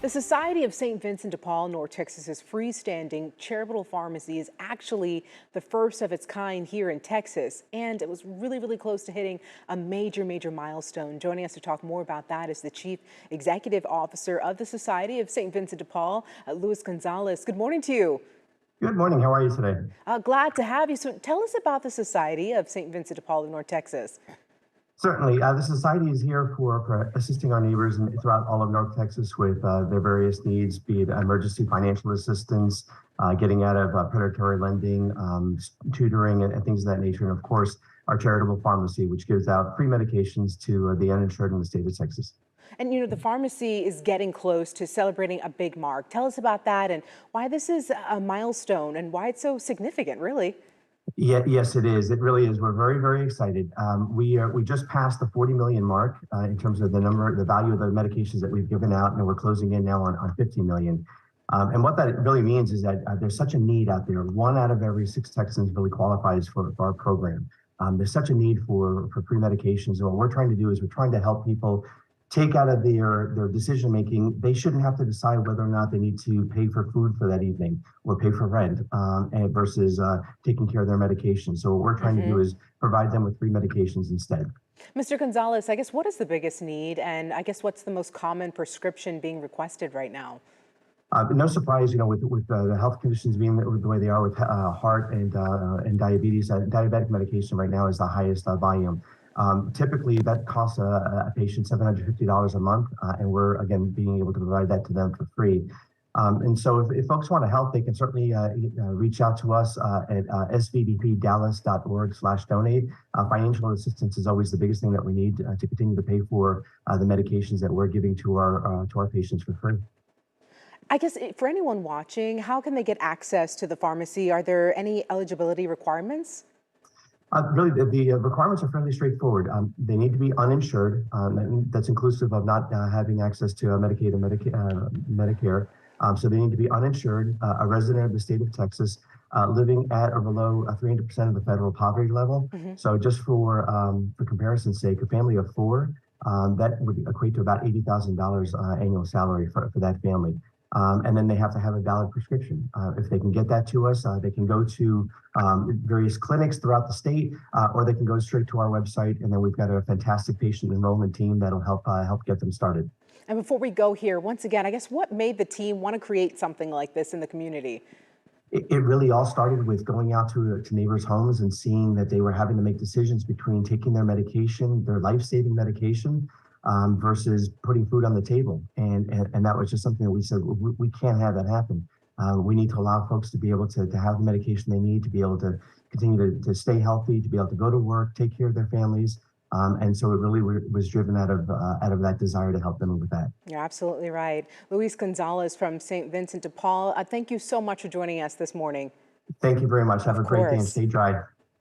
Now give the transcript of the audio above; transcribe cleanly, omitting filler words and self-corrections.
The Society of St. Vincent de Paul, North Texas's freestanding charitable pharmacy is actually the first of its kind here in Texas, and it was really close to hitting a major milestone. Joining us to talk more about that is the Chief Executive Officer of the Society of St. Vincent de Paul, Luis Gonzalez. Good morning to you. Good morning. How are you today? Glad to have you. So tell us about the Society of St. Vincent de Paul of North Texas. Certainly. The Society is here for assisting our neighbors throughout all of North Texas with their various needs, be it emergency financial assistance, getting out of predatory lending, tutoring, and things of that nature. And of course, our charitable pharmacy, which gives out free medications to the uninsured in the state of Texas. And the pharmacy is getting close to celebrating a big mark. Tell us about that and why this is a milestone and why it's so significant, really. Yeah, yes, it is. It really is. We're very excited. We just passed the 40 million mark in terms of the value of the medications that we've given out, and we're closing in now on 50 million. And what that really means is that there's such a need out there. 1 out of every 6 Texans really qualifies for our program. There's such a need for free medications. And what we're trying to do is we're trying to help people take out of their decision making. They shouldn't have to decide whether or not they need to pay for food for that evening or pay for rent and versus taking care of their medication. So what we're trying to do is provide them with free medications instead. Mr. Gonzalez, I guess what is the biggest need, and I guess what's the most common prescription being requested right now? No surprise, with the health conditions being the way they are with heart and diabetes, diabetic medication right now is the highest volume. Typically, that costs a patient $750 a month, and we're, again, being able to provide that to them for free. And so if folks want to help, they can certainly reach out to us at svdpdallas.org/donate. Financial assistance is always the biggest thing that we need to continue to pay for the medications that we're giving to our patients for free. I guess for anyone watching, how can they get access to the pharmacy? Are there any eligibility requirements? Really, the requirements are fairly straightforward. They need to be uninsured. That's inclusive of not having access to Medicaid and Medicare. So they need to be uninsured, a resident of the state of Texas, living at or below 300% of the federal poverty level. So just for comparison's sake, a family of 4, that would equate to about $80,000 annual salary for that family. And then they have to have a valid prescription. If they can get that to us, they can go to various clinics throughout the state, or they can go straight to our website. And then we've got a fantastic patient enrollment team that'll help get them started. And before we go here, once again, I guess what made the team want to create something like this in the community? It really all started with going out to neighbors' homes and seeing that they were having to make decisions between taking their medication, their life-saving medication, versus putting food on the table. And that was just something that we said, we can't have that happen. We need to allow folks to be able to have the medication they need, to be able to continue to stay healthy, to be able to go to work, take care of their families. And so it really was driven out of that desire to help them with that. You're absolutely right. Luis Gonzalez from St. Vincent de Paul, thank you so much for joining us this morning. Thank you very much. Have a great day and stay dry.